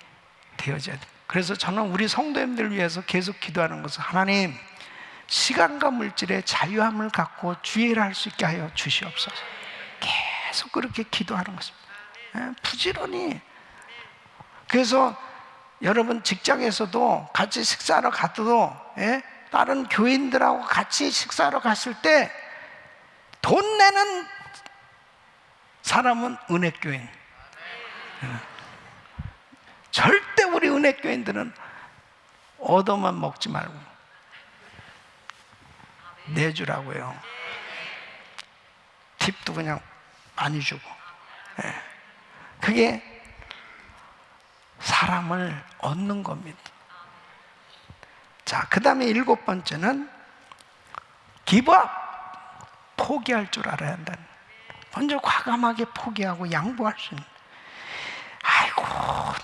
되어져야 돼요. 그래서 저는 우리 성도님들 위해서 계속 기도하는 것은, 하나님, 시간과 물질의 자유함을 갖고 주의를 할 수 있게 하여 주시옵소서. 계속 그렇게 기도하는 것입니다. 부지런히. 그래서 여러분 직장에서도 같이 식사하러 가도, 다른 교인들하고 같이 식사하러 갔을 때 돈 내는 사람은 은혜교인. 절대 우리 은혜교인들은 얻어만 먹지 말고 내주라고요. 팁도 그냥 많이 주고. 그게 사람을 얻는 겁니다. 자, 그 다음에 7번째는 give up. 포기할 줄 알아야 한다는. 먼저 과감하게 포기하고 양보할 수 있는. 아이고,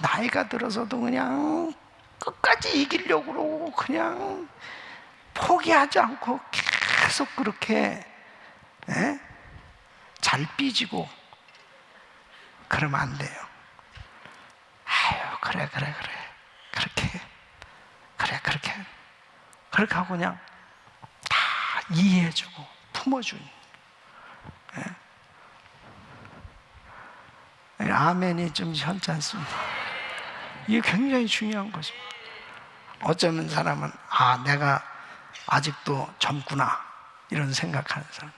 나이가 들어서도 그냥 끝까지 이기려고 그러고 그냥 포기하지 않고 계속 그렇게 잘 삐지고 그러면 안 돼요. 아유, 그래 그렇게 하고 그냥 다 이해해주고 품어주는. 아멘이 좀 현찮습니다. 이게 굉장히 중요한 것입니다. 어쩌면 사람은 내가 아직도 젊구나 이런 생각하는 사람.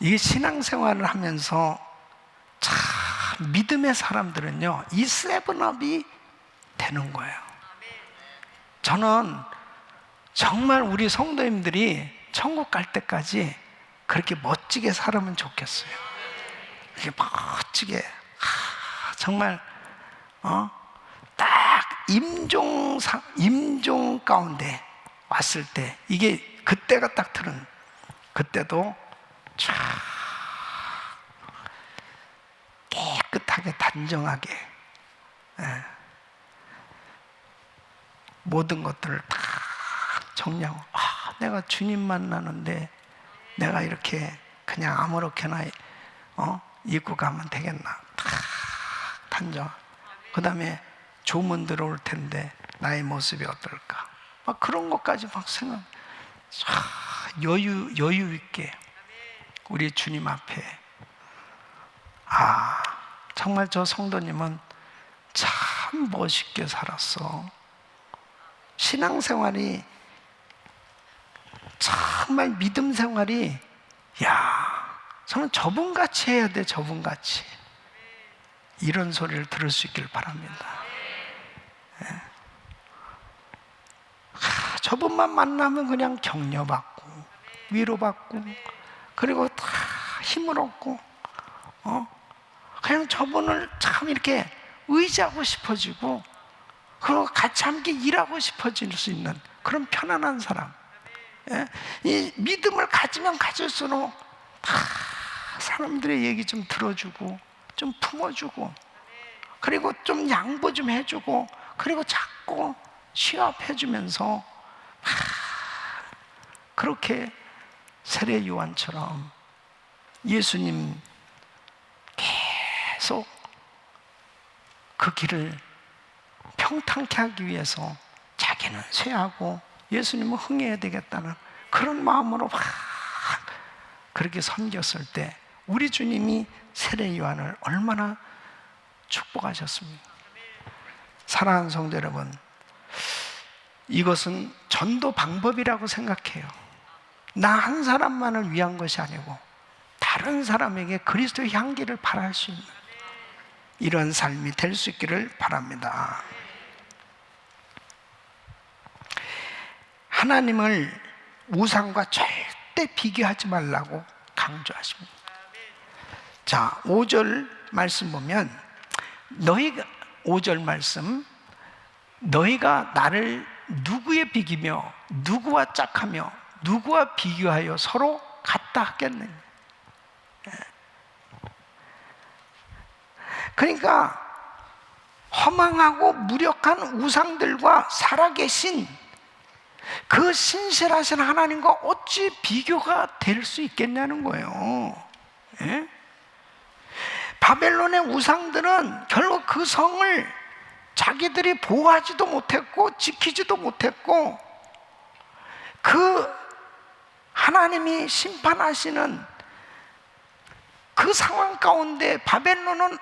이게 신앙생활을 하면서 참 믿음의 사람들은요, 이 세븐업이 되는 거예요. 저는 정말 우리 성도님들이 천국 갈 때까지 그렇게 멋지게 살으면 좋겠어요. 이렇게 멋지게, 정말 딱 임종 가운데 왔을 때, 이게 그때가 딱 들은, 그때도 쫙 깨끗하게 단정하게 모든 것들을 다 정리하고, 내가 주님 만나는데 내가 이렇게 그냥 아무렇게나 입고 가면 되겠나, 다 단정. 그 다음에 조문 들어올 텐데 나의 모습이 어떨까, 막 그런 것까지 막 생각. 여유 있게 우리 주님 앞에. 정말 저 성도님은 참 멋있게 살았어. 신앙생활이 정말 믿음 생활이, 저는 저분같이 해야 돼. 저분같이. 이런 소리를 들을 수 있길 바랍니다. 저분만 만나면 그냥 격려받고 위로받고, 그리고 다 힘을 얻고, 그냥 저분을 참 이렇게 의지하고 싶어지고, 그리고 같이 함께 일하고 싶어질 수 있는 그런 편안한 사람. 예? 이 믿음을 가지면 가질수록 사람들의 얘기 좀 들어주고 좀 품어주고 그리고 좀 양보 좀 해주고 그리고 자꾸 취합해주면서 그렇게 세례 요한처럼 예수님 계속 그 길을 평탄케 하기 위해서 자기는 쇠하고 예수님은 흥해야 되겠다는 그런 마음으로 막 그렇게 섬겼을 때 우리 주님이 세례 요한을 얼마나 축복하셨습니까? 사랑하는 성도 여러분, 이것은 전도 방법이라고 생각해요. 나 한 사람만을 위한 것이 아니고 다른 사람에게 그리스도의 향기를 발할 수 있는 이런 삶이 될 수 있기를 바랍니다. 하나님을 우상과 절대 비교하지 말라고 강조하십니다. 자, 5절 말씀 보면 너희가 5절 말씀 너희가 나를 누구에 비기며 누구와 짝하며 누구와 비교하여 서로 같다 하겠느냐. 그러니까 허망하고 무력한 우상들과 살아계신 그 신실하신 하나님과 어찌 비교가 될 수 있겠냐는 거예요. 예? 바벨론의 우상들은 결국 그 성을 자기들이 보호하지도 못했고 지키지도 못했고 그 하나님이 심판하시는 그 상황 가운데 바벨론은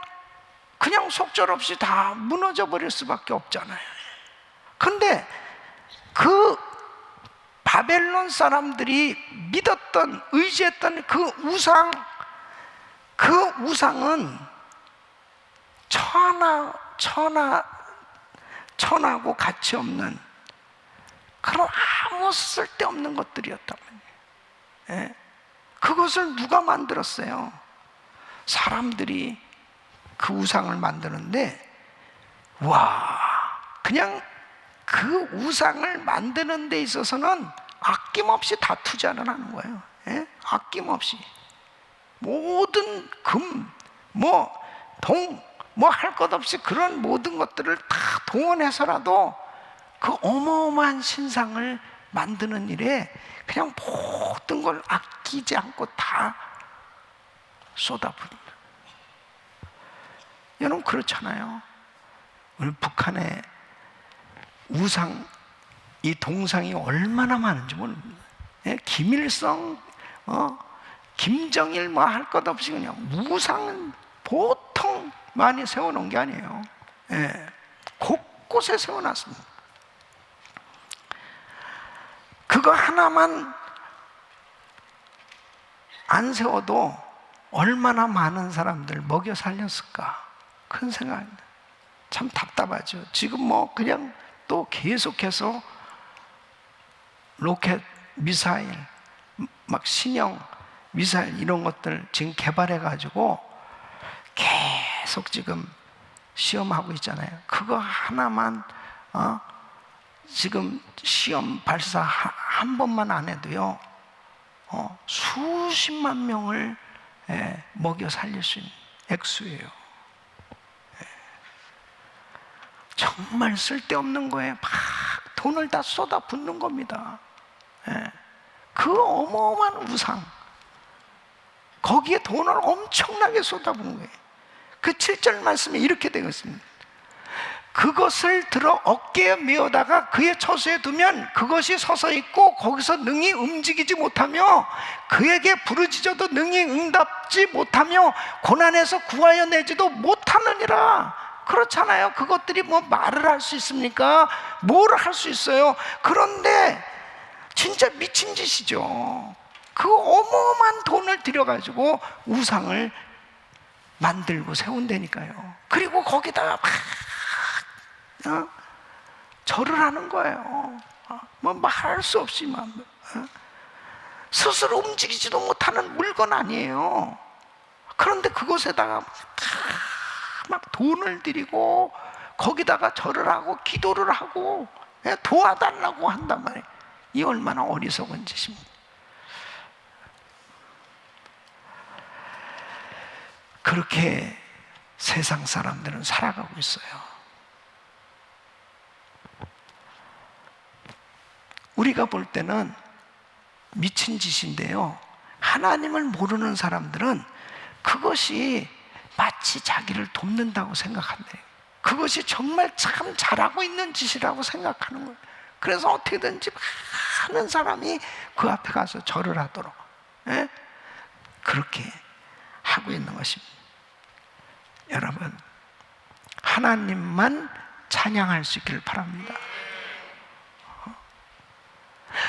그냥 속절없이 다 무너져 버릴 수밖에 없잖아요. 그런데 그 바벨론 사람들이 믿었던 의지했던 그 우상은 천하고 가치 없는 그런 아무 쓸데없는 것들이었단 말이에요. 예? 그것을 누가 만들었어요? 사람들이 그 우상을 만드는데 와, 그냥 그 우상을 만드는 데 있어서는 아낌없이 다 투자를 하는 거예요. 예? 아낌없이 모든 금, 동, 할 것 없이 그런 모든 것들을 다 동원해서라도 그 어마어마한 신상을 만드는 일에 그냥 모든 걸 아끼지 않고 다 쏟아붓는. 여러분 그렇잖아요. 오늘 북한의 우상, 이 동상이 얼마나 많은지 모릅니다. 예? 김일성, 김정일 할 것 없이 그냥 우상은 보통 많이 세워놓은 게 아니에요. 예. 곳곳에 세워놨습니다. 그거 하나만 안 세워도 얼마나 많은 사람들 먹여 살렸을까 그런 생각입니다. 참 답답하죠. 지금 그냥 또 계속해서 로켓 미사일 막 신형 미사일 이런 것들 지금 개발해 가지고 계속 지금 시험하고 있잖아요. 그거 하나만 지금 시험 발사 한 번만 안 해도요 수십만 명을 먹여 살릴 수 있는 액수예요. 정말 쓸데없는 거에 막 돈을 다 쏟아붓는 겁니다. 그 어마어마한 우상 거기에 돈을 엄청나게 쏟아부은 거예요. 그 7절 말씀에 이렇게 되어 있습니다. 그것을 들어 어깨에 메어다가 그의 처소에 두면 그것이 서서 있고 거기서 능히 움직이지 못하며 그에게 부르짖어도 능히 응답지 못하며 고난에서 구하여 내지도 못하느니라. 그렇잖아요. 그것들이 말을 할 수 있습니까? 뭘 할 수 있어요? 그런데 진짜 미친 짓이죠. 그 어마어마한 돈을 들여가지고 우상을 만들고 세운다니까요. 그리고 거기다가 막 절을 하는 거예요. 말할 수 없이 스스로 움직이지도 못하는 물건 아니에요. 그런데 그곳에다가 막 돈을 들이고 거기다가 절을 하고 기도를 하고 도와달라고 한단 말이에요. 이 얼마나 어리석은 짓입니까? 그렇게 세상 사람들은 살아가고 있어요. 우리가 볼 때는 미친 짓인데요, 하나님을 모르는 사람들은 그것이 마치 자기를 돕는다고 생각한대요. 그것이 정말 참 잘하고 있는 짓이라고 생각하는 거예요. 그래서 어떻게든지 많은 사람이 그 앞에 가서 절을 하도록 그렇게 하고 있는 것입니다. 여러분, 하나님만 찬양할 수 있기를 바랍니다.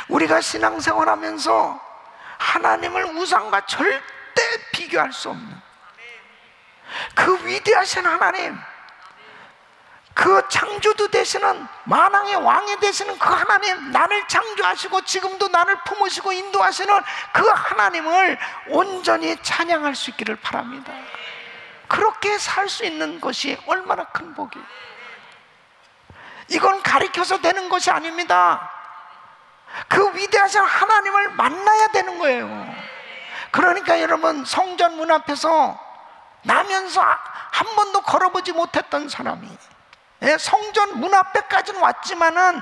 우리가 신앙생활하면서 하나님을 우상과 절대 비교할 수 없는 그 위대하신 하나님, 그 창조주 되시는, 만왕의 왕이 되시는 그 하나님, 나를 창조하시고 지금도 나를 품으시고 인도하시는 그 하나님을 온전히 찬양할 수 있기를 바랍니다. 그렇게 살 수 있는 것이 얼마나 큰 복이에요. 이건 가리켜서 되는 것이 아닙니다. 그 위대하신 하나님을 만나야 되는 거예요. 그러니까 여러분, 성전 문 앞에서 나면서 한 번도 걸어보지 못했던 사람이 성전 문 앞에까지는 왔지만은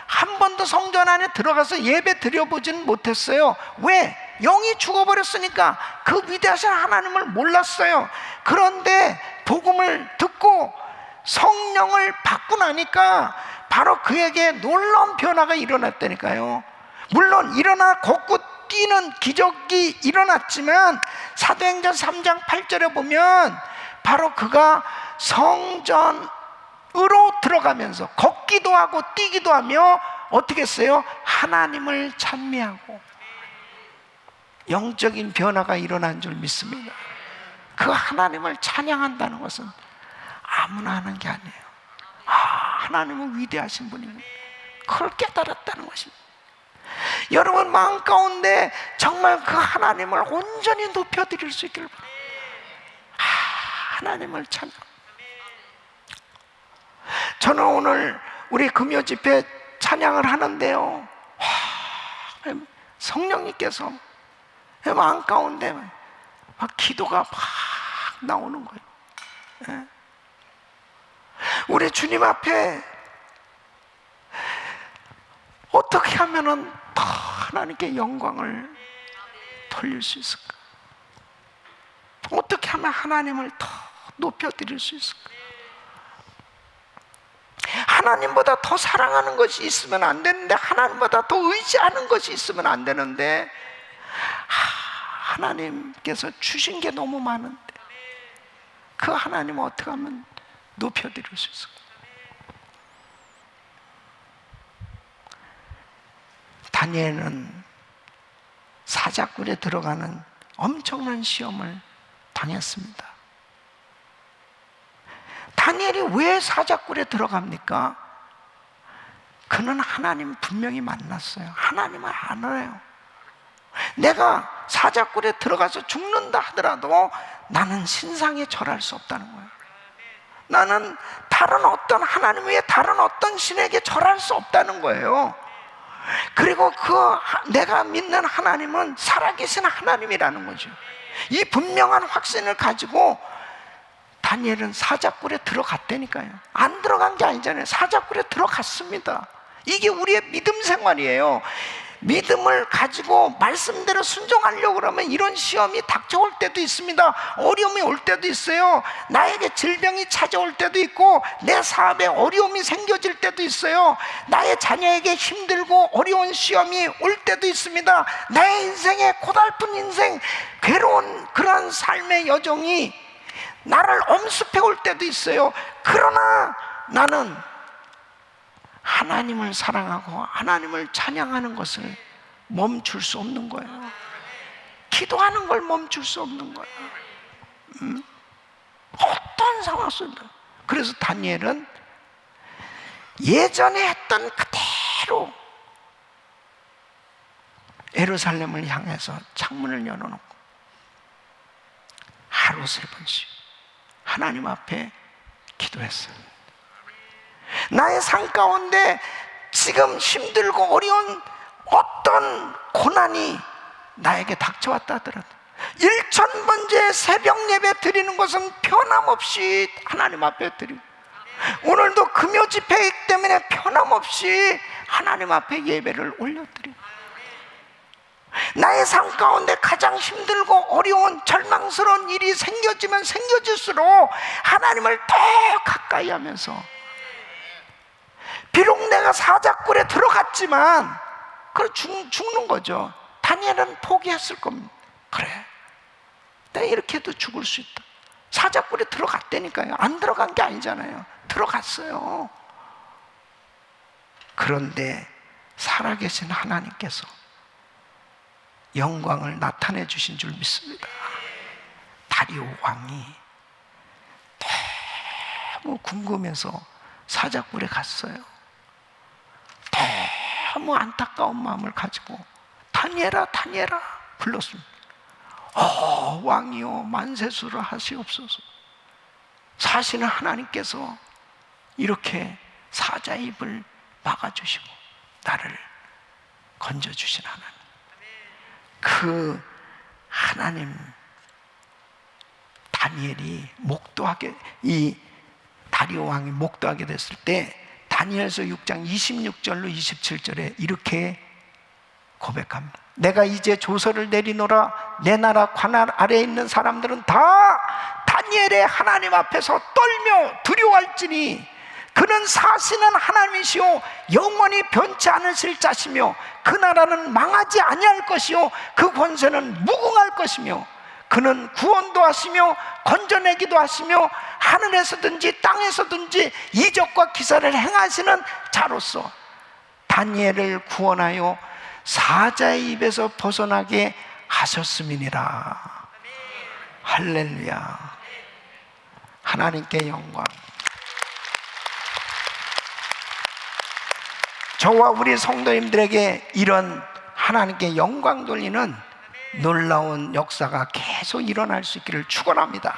한 번도 성전 안에 들어가서 예배 드려보지는 못했어요. 왜? 영이 죽어버렸으니까 그 위대하신 하나님을 몰랐어요. 그런데 복음을 듣고 성령을 받고 나니까 바로 그에게 놀라운 변화가 일어났다니까요. 물론 일어나 걷고 뛰는 기적이 일어났지만 사도행전 3장 8절에 보면 바로 그가 성전으로 들어가면서 걷기도 하고 뛰기도 하며 어떻게 했어요? 하나님을 찬미하고 영적인 변화가 일어난 줄 믿습니다. 그 하나님을 찬양한다는 것은 아무나 하는 게 아니에요. 하나님은 위대하신 분입니다. 그걸 깨달았다는 것입니다. 여러분 마음 가운데 정말 그 하나님을 온전히 높여드릴 수 있기를 바랍니다. 하나님을 찬양. 저는 오늘 우리 금요 집회 찬양을 하는데요, 성령님께서 마음 가운데 막 기도가 막 나오는 거예요. 우리 주님 앞에 어떻게 하면은 더 하나님께 영광을 돌릴 수 있을까? 어떻게 하면 하나님을 더 높여드릴 수 있을까? 하나님보다 더 사랑하는 것이 있으면 안 되는데, 하나님보다 더 의지하는 것이 있으면 안 되는데, 하나님께서 주신 게 너무 많은데 그 하나님을 어떻게 하면 높여드릴 수 있을까? 다니엘은 사자굴에 들어가는 엄청난 시험을 당했습니다. 다니엘이 왜 사자굴에 들어갑니까? 그는 하나님 분명히 만났어요. 하나님을 알아요. 내가 사자굴에 들어가서 죽는다 하더라도 나는 신상에 절할 수 없다는 거예요. 나는 다른 어떤 하나님 외에 다른 어떤 신에게 절할 수 없다는 거예요. 그리고 내가 믿는 하나님은 살아계신 하나님이라는 거죠. 이 분명한 확신을 가지고 다니엘은 사자굴에 들어갔다니까요. 안 들어간 게 아니잖아요. 사자굴에 들어갔습니다. 이게 우리의 믿음 생활이에요. 믿음을 가지고 말씀대로 순종하려고 그러면 이런 시험이 닥쳐올 때도 있습니다. 어려움이 올 때도 있어요. 나에게 질병이 찾아올 때도 있고, 내 사업에 어려움이 생겨질 때도 있어요. 나의 자녀에게 힘들고 어려운 시험이 올 때도 있습니다. 나의 인생에 고달픈 인생, 괴로운 그런 삶의 여정이 나를 엄습해 올 때도 있어요. 그러나 나는 하나님을 사랑하고 하나님을 찬양하는 것을 멈출 수 없는 거예요. 기도하는 걸 멈출 수 없는 거예요. 어떤 상황 속에도. 그래서 다니엘은 예전에 했던 그대로 예루살렘을 향해서 창문을 열어놓고 하루 3번씩 하나님 앞에 기도했어요. 나의 삶 가운데 지금 힘들고 어려운 어떤 고난이 나에게 닥쳐왔다 하더라도 1000번째 새벽 예배 드리는 것은 변함없이 하나님 앞에 드리고, 오늘도 금요 집회이기 때문에 변함없이 하나님 앞에 예배를 올려드리고, 나의 삶 가운데 가장 힘들고 어려운 절망스러운 일이 생겨지면 생겨질수록 하나님을 더 가까이 하면서, 비록 내가 사자굴에 들어갔지만 죽는 거죠. 다니엘은 포기했을 겁니다. 그래, 내가 이렇게 해도 죽을 수 있다. 사자굴에 들어갔다니까요. 안 들어간 게 아니잖아요. 들어갔어요. 그런데 살아계신 하나님께서 영광을 나타내 주신 줄 믿습니다. 다리오 왕이 너무 궁금해서 사자굴에 갔어요. 너무 안타까운 마음을 가지고 다니엘아 다니엘아 불렀습니다. 왕이여 만세수를 하시옵소서. 사실은 하나님께서 이렇게 사자의 입을 막아주시고 나를 건져주신 하나님, 그 하나님, 다니엘이 목도하게, 이 다리오 왕이 목도하게 됐을 때 다니엘서 6장 26절로 27절에 이렇게 고백합니다. 내가 이제 조서를 내리노라. 내 나라 관할 아래에 있는 사람들은 다 다니엘의 하나님 앞에서 떨며 두려워할지니 그는 사시는 하나님이시오 영원히 변치 않으실 자시며 그 나라는 망하지 아니할 것이요 그 권세는 무궁할 것이며 그는 구원도 하시며 건져내기도 하시며 하늘에서든지 땅에서든지 이적과 기사를 행하시는 자로서 다니엘을 구원하여 사자의 입에서 벗어나게 하셨음이니라. 할렐루야. 하나님께 영광. 저와 우리 성도님들에게 이런 하나님께 영광 돌리는 놀라운 역사가 계속 일어날 수 있기를 축원합니다.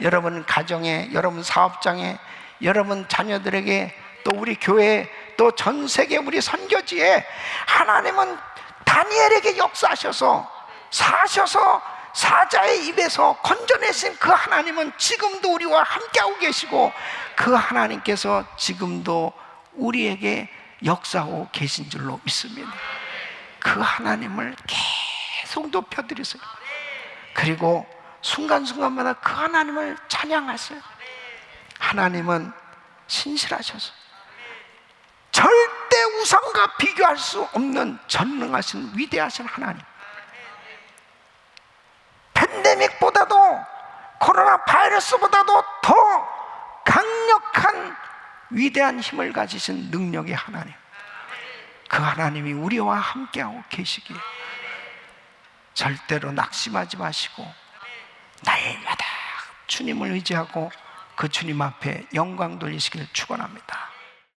여러분 가정에, 여러분 사업장에, 여러분 자녀들에게, 또 우리 교회, 또 전 세계 우리 선교지에 하나님은 다니엘에게 역사하셔서 사셔서 사자의 입에서 건져내신 그 하나님은 지금도 우리와 함께하고 계시고 그 하나님께서 지금도 우리에게 역사하고 계신 줄로 믿습니다. 그 하나님을 계속 높여드리세요. 그리고 순간순간마다 그 하나님을 찬양하세요. 하나님은 신실하셔서 절대 우상과 비교할 수 없는 전능하신 위대하신 하나님, 팬데믹보다도 코로나 바이러스보다도 더 강력한 위대한 힘을 가지신 능력의 하나님, 그 하나님이 우리와 함께하고 계시기에 절대로 낙심하지 마시고 날마다 주님을 의지하고 그 주님 앞에 영광 돌리시기를 축원합니다.